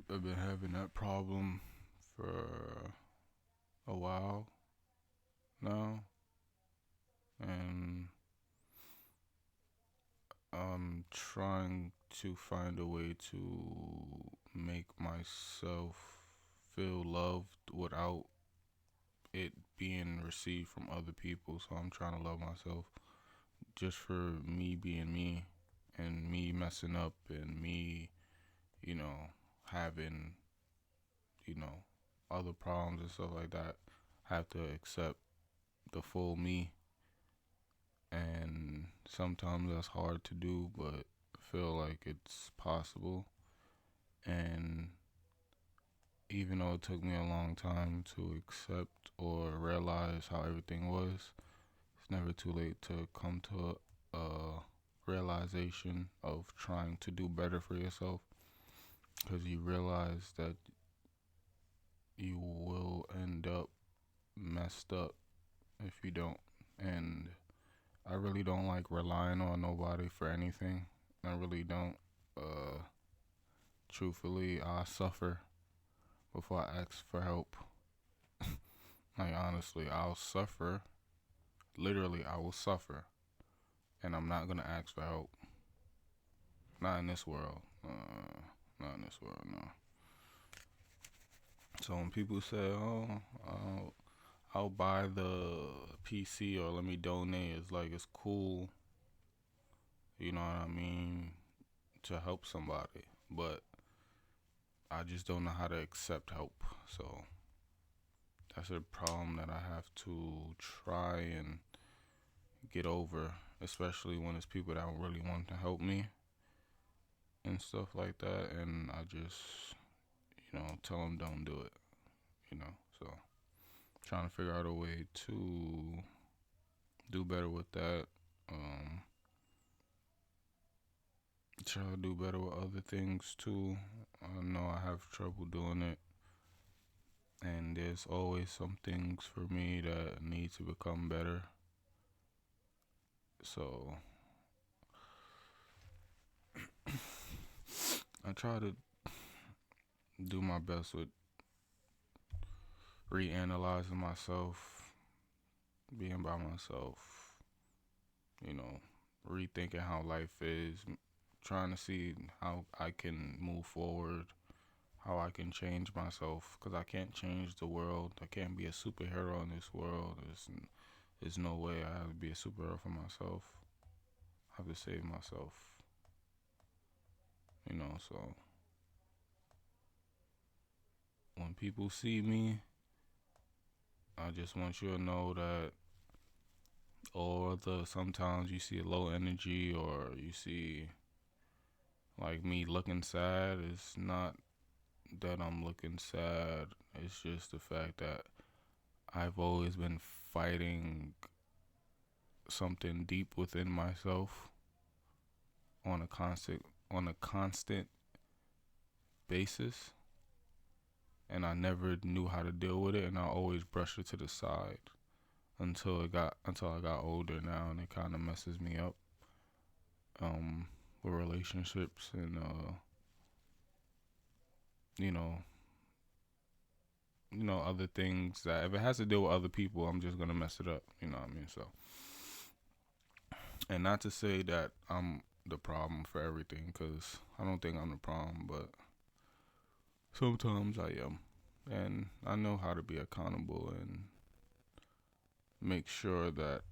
I've been having that problem for a while now, and I'm trying to find a way to make myself feel loved without it being received from other people. So I'm trying to love myself just for me being me and me messing up and me, you know, having, you know, other problems and stuff like that. Have to accept the full me, and sometimes that's hard to do, but I feel like it's possible. And even though it took me a long time to accept or realize how everything was, it's never too late to come to a realization of trying to do better for yourself, because you realize that you will end up messed up if you don't. And I really don't like relying on nobody for anything. I really don't. Uh, Truthfully, I suffer before I ask for help. Like, honestly, I'll suffer. Literally, I will suffer. And I'm not going to ask for help. Not in this world. Not in this world, no. So when people say, oh, I'll buy the PC or let me donate, it's like, it's cool, you know what I mean, to help somebody. But I just don't know how to accept help. So that's a problem that I have to try and get over, especially when it's people that don't really want to help me and stuff like that. And I just, tell them don't do it. So trying to figure out a way to do better with that. Um, Try to do better with other things too. I know I have trouble doing it, and there's always some things for me that need to become better. So I try to do my best with reanalyzing myself, being by myself, you know, rethinking how life is, trying to see how I can move forward, how I can change myself, because I can't change the world. I can't be a superhero in this world. There's no way. I have to be a superhero for myself. I have to save myself, so when people see me, I just want you to know that, or sometimes you see a low energy or you see like me looking sad, it's not that I'm looking sad. It's just the fact that I've always been fighting something deep within myself on a constant basis, and I never knew how to deal with it, and I always brushed it to the side until I got older now, and it kind of messes me up with relationships and you know other things that if it has to deal with other people, I'm just gonna mess it up. You know what I mean? So, and not to say that I'm the problem for everything, because I don't think I'm the problem, but sometimes I am, and I know how to be accountable and make sure that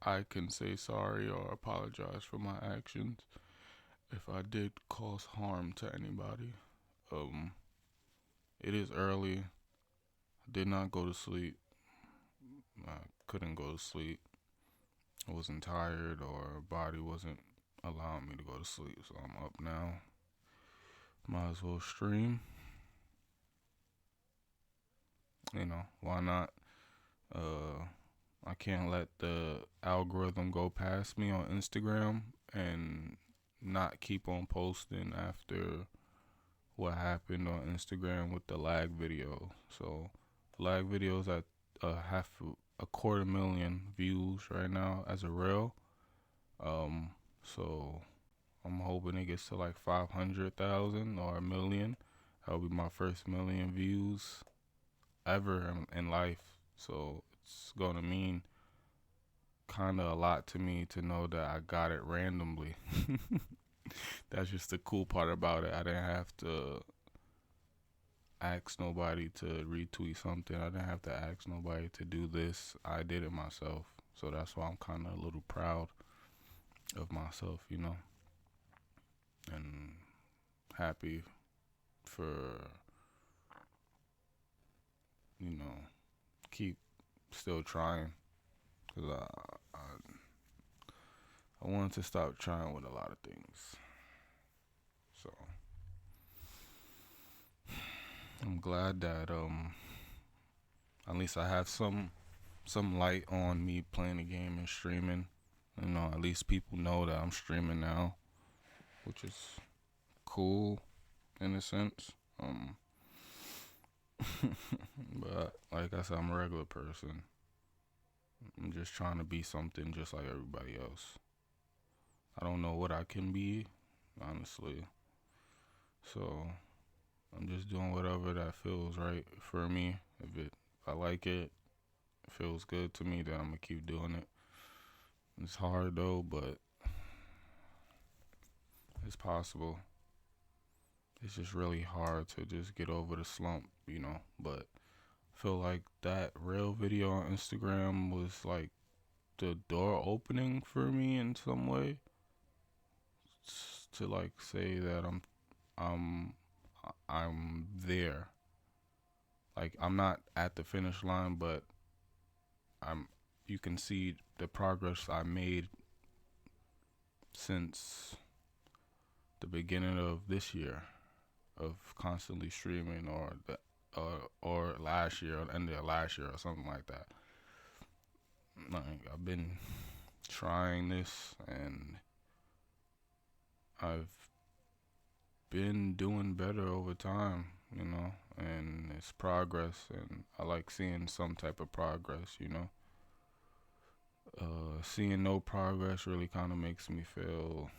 I can say sorry or apologize for my actions if I did cause harm to anybody. Um, it is early. I did not go to sleep. I couldn't go to sleep. I wasn't tired, or body wasn't allowing me to go to sleep. So I'm up now. Might as well stream. Why not? Uh, I can't let the algorithm go past me on Instagram and not keep on posting after what happened on Instagram with the lag video. So lag videos at half a quarter million views right now as a reel. So I'm hoping hoping it gets to like 500,000 or a million. That'll be my first million views ever in life. So it's gonna mean kind of a lot to me to know that I got it randomly. That's just the cool part about it. I didn't have to ask nobody to retweet something. I didn't have to ask nobody to do this. I did it myself. So that's why I'm kind of a little proud of myself, and happy for, keep still trying. Because I wanted to stop trying with a lot of things. So I'm glad that at least I have some light on me playing the game and streaming. At least people know that I'm streaming now, which is cool in a sense. But like I said, I'm a regular person. I'm just trying to be something just like everybody else. I don't know what I can be, honestly. So I'm just doing whatever that feels right for me. If I like it, feels good to me, then I'm gonna keep doing it. It's hard though, but it's possible. It's just really hard to just get over the slump, But I feel like that real video on Instagram was like the door opening for me in some way, to like say that I'm there. Like I'm not at the finish line, but you can see the progress I made since the beginning of this year of constantly streaming, or last year, or the end of last year, or something like that. Like I've been trying this, and I've been doing better over time, and it's progress, and I like seeing some type of progress, Seeing no progress really kind of makes me feel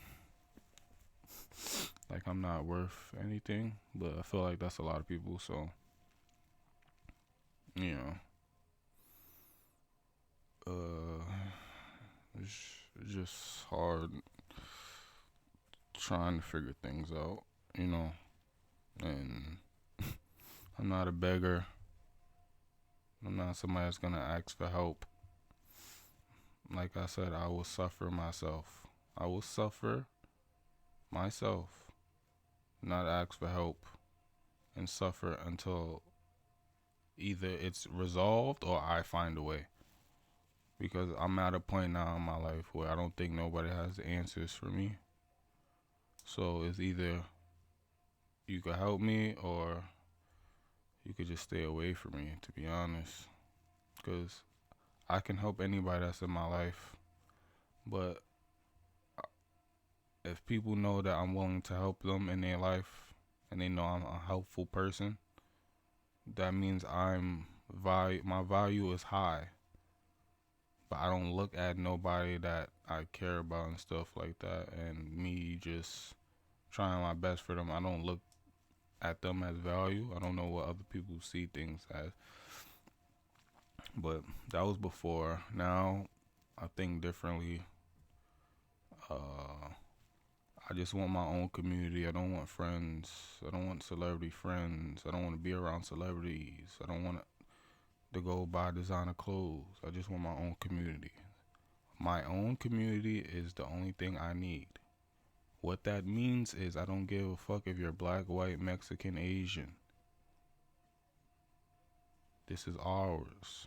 like I'm not worth anything, but I feel like that's a lot of people, so, it's just hard trying to figure things out, and I'm not a beggar. I'm not somebody that's gonna ask for help. Like I said, I will suffer myself. I will suffer myself, not ask for help, and suffer until either it's resolved or I find a way. Because I'm at a point now in my life where I don't think nobody has the answers for me. So it's either you could help me or you could just stay away from me, to be honest. Because I can help anybody that's in my life, but if people know that I'm willing to help them in their life and they know I'm a helpful person, that means my value is high. But I don't look at nobody that I care about and stuff like that, and me just trying my best for them. I don't look at them as value. I don't know what other people see things as. But that was before. Now I think differently. I just want my own community. I don't want friends. I don't want celebrity friends. I don't want to be around celebrities. I don't want to go buy designer clothes. I just want my own community. My own community is the only thing I need. What that means is I don't give a fuck if you're black, white, Mexican, Asian. This is ours.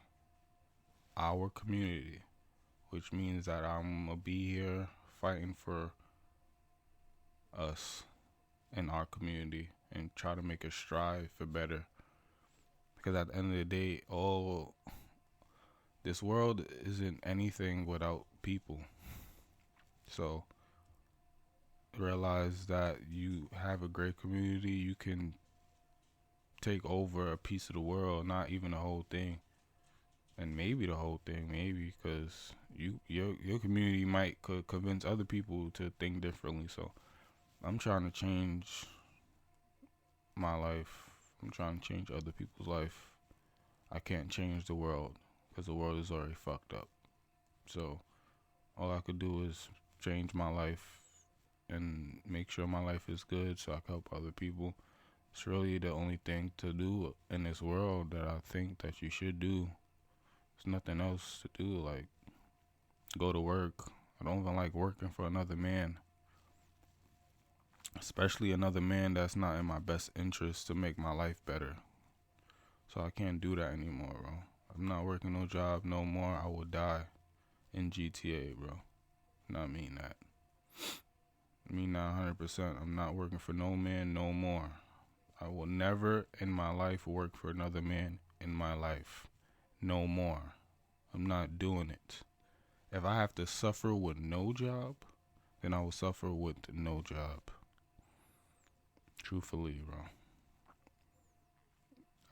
Our community. Which means that I'm going to be here fighting for us in our community and try to make it strive for better. Because at the end of the day, this world isn't anything without people. So realize that you have a great community. You can take over a piece of the world, not even the whole thing, and maybe the whole thing, maybe, because your community could convince other people to think differently. So I'm trying to change my life. I'm trying to change other people's life. I can't change the world because the world is already fucked up. So all I could do is change my life and make sure my life is good so I can help other people. It's really the only thing to do in this world that I think that you should do. There's nothing else to do, like go to work. I don't even like working for another man, especially another man that's not in my best interest to make my life better. So I can't do that anymore, bro. I'm not working no job no more. I will die in GTA, bro. Not mean that. I mean that 100%. I'm not working for no man no more. I will never in my life work for another man in my life. No more. I'm not doing it. If I have to suffer with no job, then I will suffer with no job. Truthfully, bro.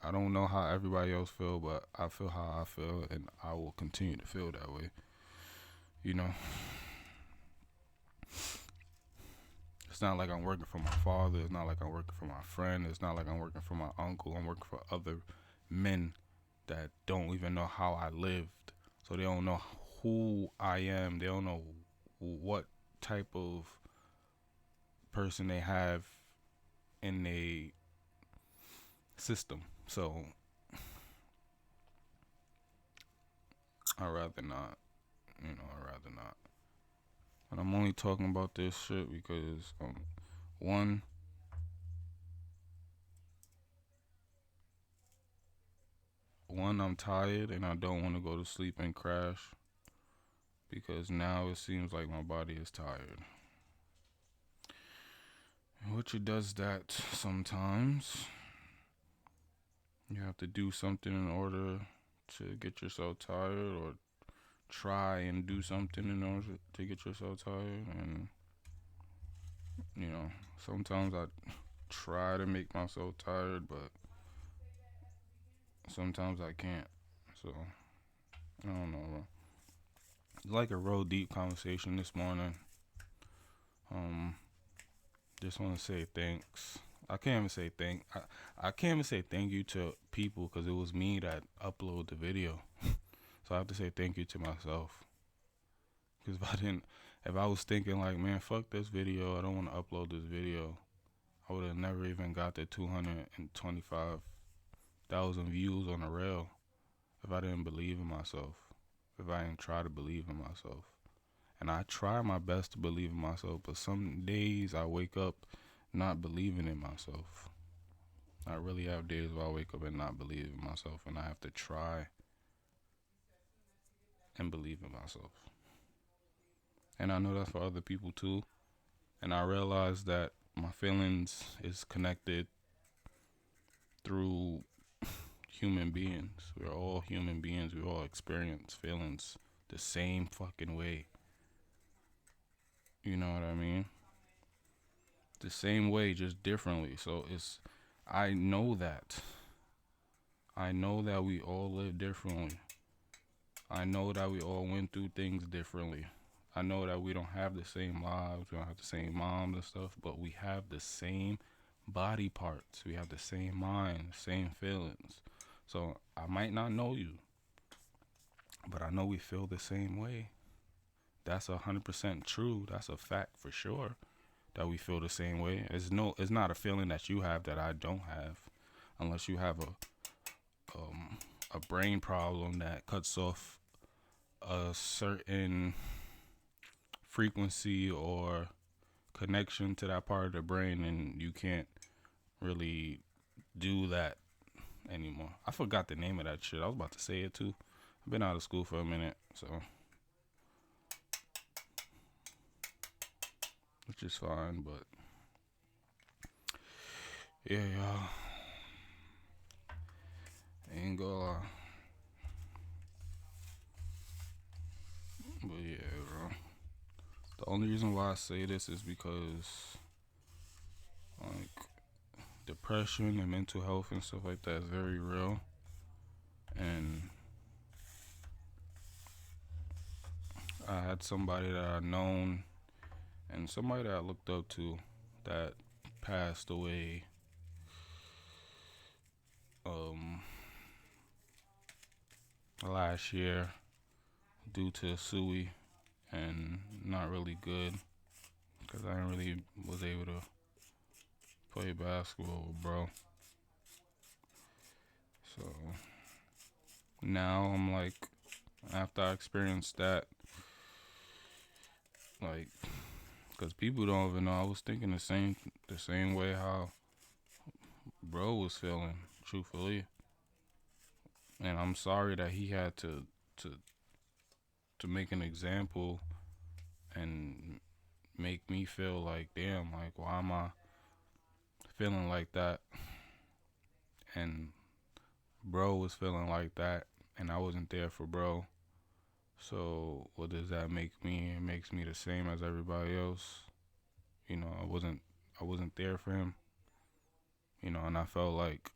I don't know how everybody else feel, but I feel how I feel, and I will continue to feel that way. You know, it's not like I'm working for my father. It's not like I'm working for my friend. It's not like I'm working for my uncle. I'm working for other men that don't even know how I lived. So they don't know who I am. They don't know what type of person they have in a system. So I'd rather not. I'd rather not. And I'm only talking about this shit because one, I'm tired and I don't want to go to sleep and crash because now it seems like my body is tired. Which it does that sometimes. You have to do something in order to get yourself tired, or try and do something in order to get yourself tired. And, sometimes I try to make myself tired, but sometimes I can't. So, I don't know, bro. It's like a real deep conversation this morning. Just want to say thanks. I can't even say I can't even say thank you to people because it was me that uploaded the video. So I have to say thank you to myself. Because if I was thinking like, man, fuck this video, I don't want to upload this video, I would have never even got the 225,000 views on the rail if I didn't believe in myself. If I didn't try to believe in myself. And I try my best to believe in myself, but some days I wake up not believing in myself. I really have days where I wake up and not believe in myself, and I have to try and believe in myself. And I know that's for other people too. And I realize that my feelings is connected through human beings. We're all human beings. We all experience feelings the same fucking way. You know what I mean? The same way, just differently. So I know that. I know that we all live differently. I know that we all went through things differently. I know that we don't have the same lives, we don't have the same moms and stuff, but we have the same body parts. We have the same mind, same feelings. So I might not know you, but I know we feel the same way. That's 100% true. That's a fact for sure that we feel the same way. It's not a feeling that you have that I don't have, unless you have a brain problem that cuts off a certain frequency or connection to that part of the brain, and you can't really do that anymore. I forgot the name of that shit. I was about to say it too. I've been out of school for a minute, so which is fine, but yeah, y'all. Ain't gonna lie. But yeah, bro. The only reason why I say this is because, like, depression and mental health and stuff like that is very real. And I had somebody that I known and somebody that I looked up to that passed away um last year due to Sui, and not really good because I didn't really was able to play basketball with bro. So now I'm like, after I experienced that, like, because people don't even know, I was thinking the same way how bro was feeling, truthfully. And I'm sorry that he had to to make an example and make me feel like, damn, like, why am I feeling like that? And bro was feeling like that, and I wasn't there for bro. So what does that make me? It makes me the same as everybody else. I wasn't there for him. And I felt like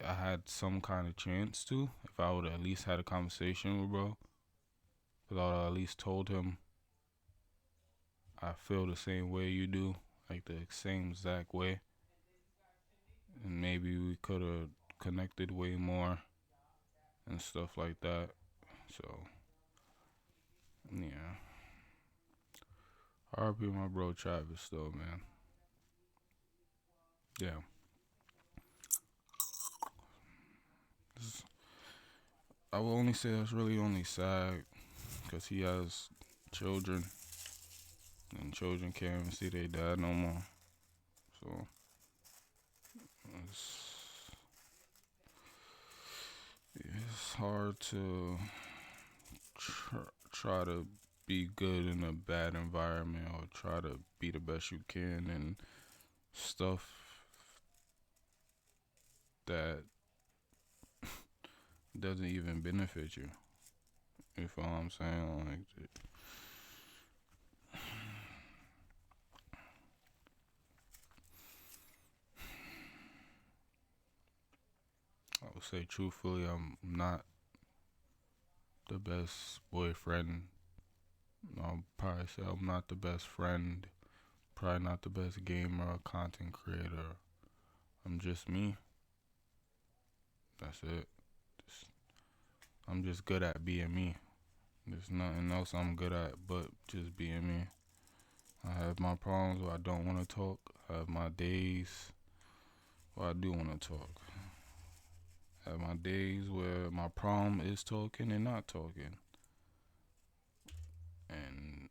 I had some kind of chance to, if I would have at least had a conversation with bro, because I would have at least told him I feel the same way you do, like the same exact way, and maybe we could have connected way more and stuff like that. So yeah, RP my bro Travis though, man. Yeah, this, I will only say that's really only sad because he has children, and children can't even see their dad no more. So it's it's hard to try to be good in a bad environment, or try to be the best you can and stuff that doesn't even benefit you. You feel what I'm saying? Like, I would say truthfully, I'm not the best boyfriend. I'll probably say I'm not the best friend. Probably not the best gamer or content creator. I'm just me. That's it. Just, I'm just good at being me. There's nothing else I'm good at but just being me. I have my problems where I don't want to talk. I have my days where I do want to talk. I have my days where my problem is talking and not talking. And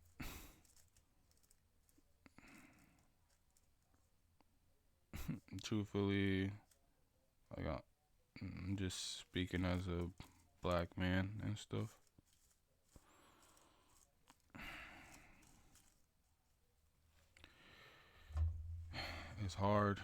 truthfully, I'm just speaking as a black man and stuff. It's hard